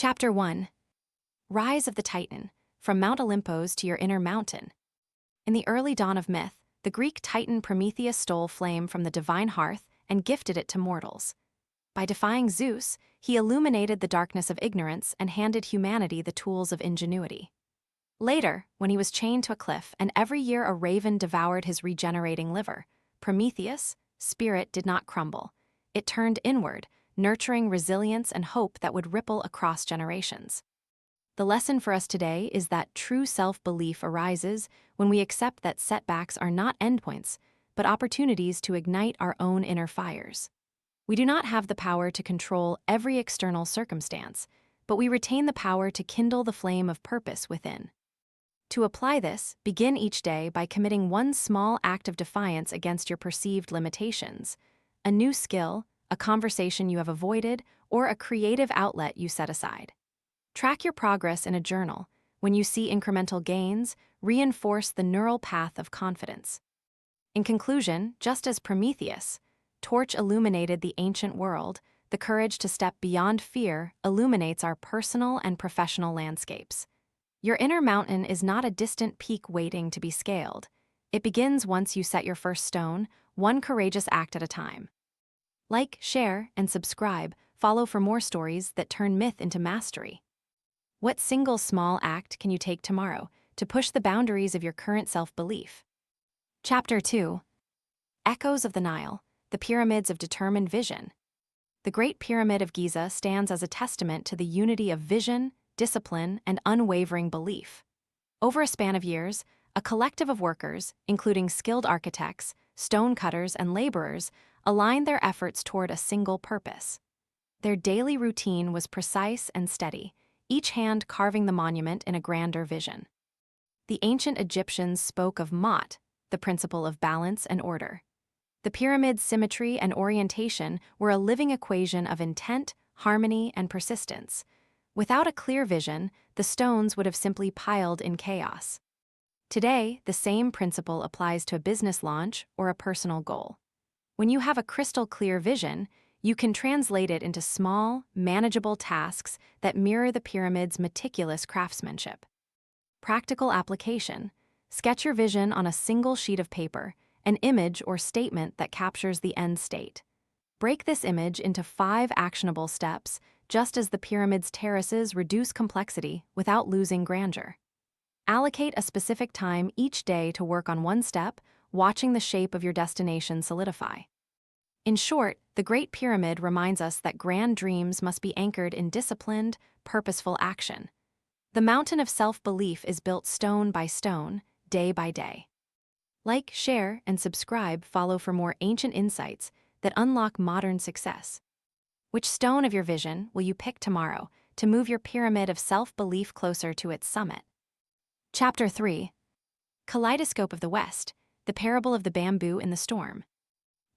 Chapter 1. Rise of the Titan, from Mount Olympus to your inner mountain. In the early dawn of myth, the Greek Titan Prometheus stole flame from the divine hearth and gifted it to mortals. By defying Zeus, he illuminated the darkness of ignorance and handed humanity the tools of ingenuity. Later, when he was chained to a cliff and every year a raven devoured his regenerating liver, Prometheus' spirit did not crumble. It turned inward, nurturing resilience and hope that would ripple across generations. The lesson for us today is that true self-belief arises when we accept that setbacks are not endpoints, but opportunities to ignite our own inner fires. We do not have the power to control every external circumstance, but we retain the power to kindle the flame of purpose within. To apply this, begin each day by committing one small act of defiance against your perceived limitations, a new skill, a conversation you have avoided, or a creative outlet you set aside. Track your progress in a journal. When you see incremental gains, reinforce the neural path of confidence. In conclusion, just as Prometheus' torch illuminated the ancient world, the courage to step beyond fear illuminates our personal and professional landscapes. Your inner mountain is not a distant peak waiting to be scaled. It begins once you set your first stone, one courageous act at a time. Like, share, and subscribe. Follow for more stories that turn myth into mastery. What single small act can you take tomorrow to push the boundaries of your current self-belief? Chapter 2. Echoes of the Nile, the Pyramids of Determined Vision. The Great Pyramid of Giza stands as a testament to the unity of vision, discipline, and unwavering belief. Over a span of years, a collective of workers, including skilled architects, stonecutters, and laborers, aligned their efforts toward a single purpose. Their daily routine was precise and steady, each hand carving the monument in a grander vision. The ancient Egyptians spoke of Ma'at, the principle of balance and order. The pyramid's symmetry and orientation were a living equation of intent, harmony, and persistence. Without a clear vision, the stones would have simply piled in chaos. Today, the same principle applies to a business launch or a personal goal. When you have a crystal-clear vision, you can translate it into small, manageable tasks that mirror the pyramid's meticulous craftsmanship. Practical application. Sketch your vision on a single sheet of paper, an image or statement that captures the end state. Break this image into 5 actionable steps, just as the pyramid's terraces reduce complexity without losing grandeur. Allocate a specific time each day to work on one step, watching the shape of your destination solidify. In short, the Great Pyramid reminds us that grand dreams must be anchored in disciplined, purposeful action. The mountain of self-belief is built stone by stone, day by day. Like, share, and subscribe. Follow for more ancient insights that unlock modern success. Which stone of your vision will you pick tomorrow to move your pyramid of self-belief closer to its summit? Chapter 3. Kaleidoscope of the West, the parable of the bamboo in the storm.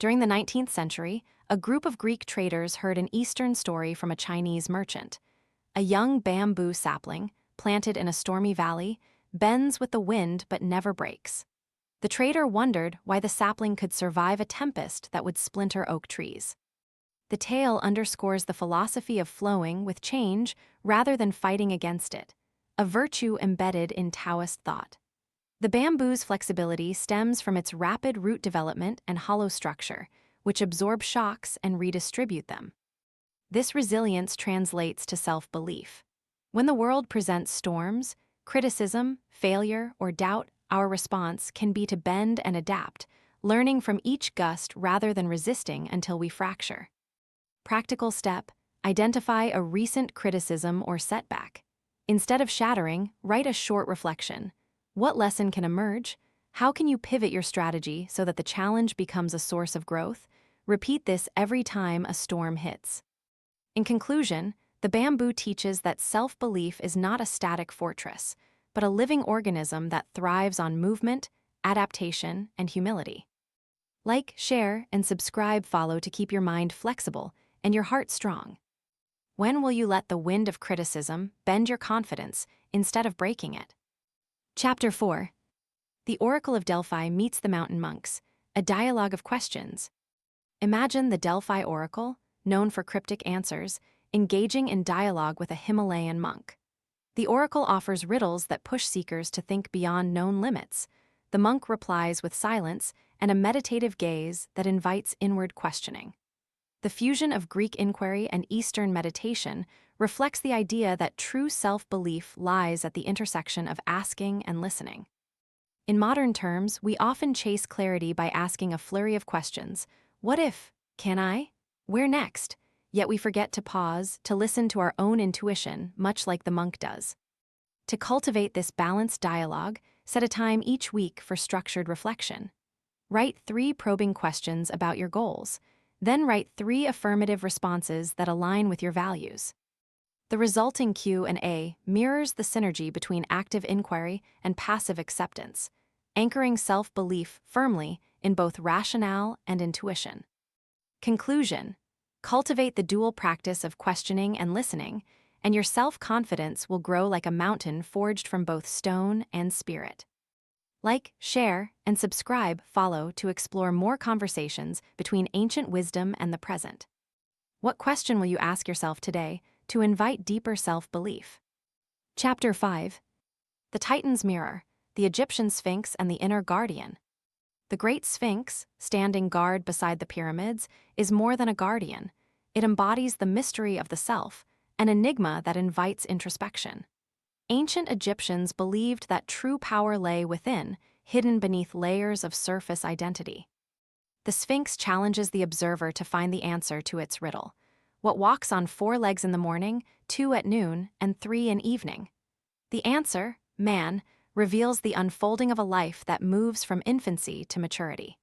During the 19th century, a group of Greek traders heard an Eastern story from a Chinese merchant. A young bamboo sapling, planted in a stormy valley, bends with the wind but never breaks. The trader wondered why the sapling could survive a tempest that would splinter oak trees. The tale underscores the philosophy of flowing with change rather than fighting against it, a virtue embedded in Taoist thought. The bamboo's flexibility stems from its rapid root development and hollow structure, which absorb shocks and redistribute them. This resilience translates to self-belief. When the world presents storms, criticism, failure, or doubt, our response can be to bend and adapt, learning from each gust rather than resisting until we fracture. Practical step: identify a recent criticism or setback. Instead of shattering, write a short reflection. What lesson can emerge? How can you pivot your strategy so that the challenge becomes a source of growth? Repeat this every time a storm hits. In conclusion, the bamboo teaches that self-belief is not a static fortress, but a living organism that thrives on movement, adaptation, and humility. Like, share, and subscribe. Follow to keep your mind flexible and your heart strong. When will you let the wind of criticism bend your confidence instead of breaking it? Chapter 4. The Oracle of Delphi meets the mountain monks, a dialogue of questions. Imagine the Delphi Oracle, known for cryptic answers, engaging in dialogue with a Himalayan monk. The oracle offers riddles that push seekers to think beyond known limits. The monk replies with silence and a meditative gaze that invites inward questioning. The fusion of Greek inquiry and Eastern meditation reflects the idea that true self-belief lies at the intersection of asking and listening. In modern terms, we often chase clarity by asking a flurry of questions. What if? Can I? Where next? Yet we forget to pause, to listen to our own intuition, much like the monk does. To cultivate this balanced dialogue, set a time each week for structured reflection. Write 3 probing questions about your goals. Then write 3 affirmative responses that align with your values. The resulting Q&A mirrors the synergy between active inquiry and passive acceptance, anchoring self-belief firmly in both rationale and intuition. Conclusion: cultivate the dual practice of questioning and listening, and your self-confidence will grow like a mountain forged from both stone and spirit. Like, share, and subscribe follow to explore more conversations between ancient wisdom and the present. What question will you ask yourself today to invite deeper self-belief? Chapter 5. The Titan's Mirror, the Egyptian Sphinx and the Inner Guardian. The Great Sphinx, standing guard beside the pyramids, is more than a guardian. It embodies the mystery of the self, an enigma that invites introspection. Ancient Egyptians believed that true power lay within, hidden beneath layers of surface identity. The Sphinx challenges the observer to find the answer to its riddle. What walks on 4 legs in the morning, 2 at noon, and 3 in evening? The answer, man, reveals the unfolding of a life that moves from infancy to maturity.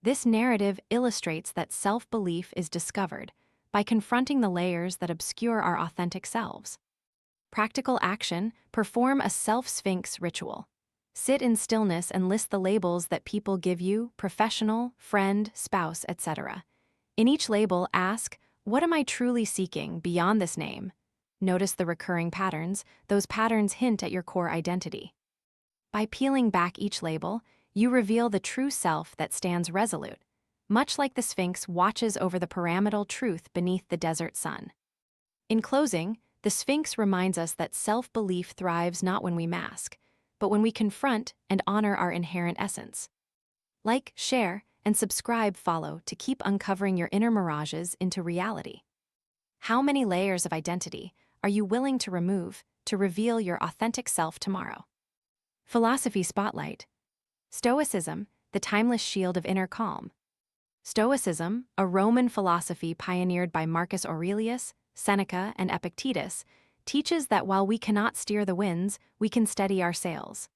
This narrative illustrates that self-belief is discovered by confronting the layers that obscure our authentic selves. Practical action: perform a self-sphinx ritual. Sit in stillness and list the labels that people give you: professional, friend, spouse, etc. In each label, ask, what am I truly seeking beyond this name? Notice the recurring patterns. Those patterns hint at your core identity. By peeling back each label, you reveal the true self that stands resolute, much like the Sphinx watches over the pyramidal truth beneath the desert sun. In closing, the Sphinx reminds us that self-belief thrives not when we mask, but when we confront and honor our inherent essence. Like, share, and subscribe follow to keep uncovering your inner mirages into reality. How many layers of identity are you willing to remove to reveal your authentic self tomorrow? Philosophy Spotlight. Stoicism, the timeless shield of inner calm. Stoicism, a Roman philosophy pioneered by Marcus Aurelius, Seneca, and Epictetus, teaches that while we cannot steer the winds, we can steady our sails.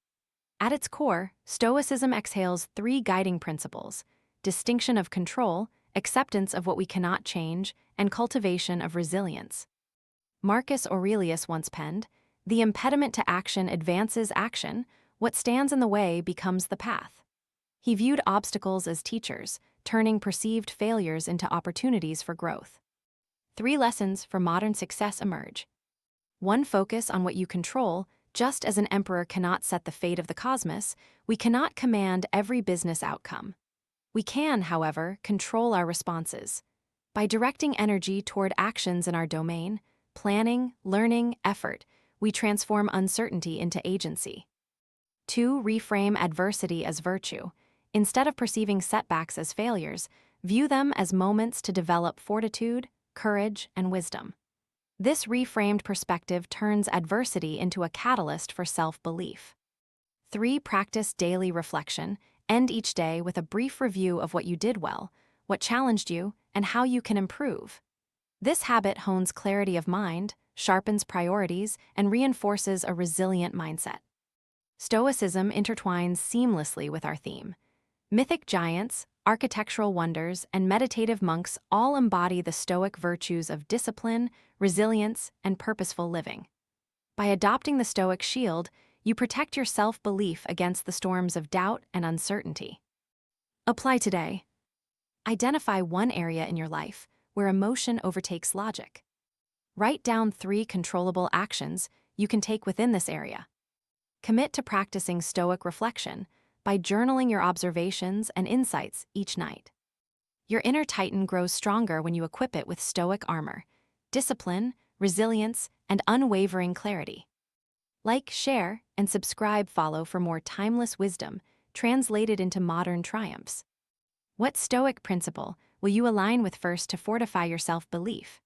At its core, Stoicism exhales 3 guiding principles: distinction of control, acceptance of what we cannot change, and cultivation of resilience. Marcus Aurelius once penned, "The impediment to action advances action, what stands in the way becomes the path." He viewed obstacles as teachers, turning perceived failures into opportunities for growth. 3 lessons for modern success emerge. 1. Focus on what you control. Just as an emperor cannot set the fate of the cosmos, we cannot command every business outcome. We can, however, control our responses. By directing energy toward actions in our domain, planning, learning, effort, we transform uncertainty into agency. 2. Reframe adversity as virtue. Instead of perceiving setbacks as failures, view them as moments to develop fortitude, courage, and wisdom. This reframed perspective turns adversity into a catalyst for self-belief. 3. Practice daily reflection. End each day with a brief review of what you did well, what challenged you, and how you can improve. This habit hones clarity of mind, sharpens priorities, and reinforces a resilient mindset. Stoicism intertwines seamlessly with our theme. Mythic giants, architectural wonders, and meditative monks all embody the Stoic virtues of discipline, resilience, and purposeful living. By adopting the Stoic shield, you protect your self-belief against the storms of doubt and uncertainty. Apply today. Identify one area in your life where emotion overtakes logic. Write down 3 controllable actions you can take within this area. Commit to practicing Stoic reflection by journaling your observations and insights each night. Your inner Titan grows stronger when you equip it with Stoic armor. discipline, resilience, and unwavering clarity. Like, share, and subscribe follow for more timeless wisdom translated into modern triumphs. What Stoic principle will you align with first to fortify your self-belief?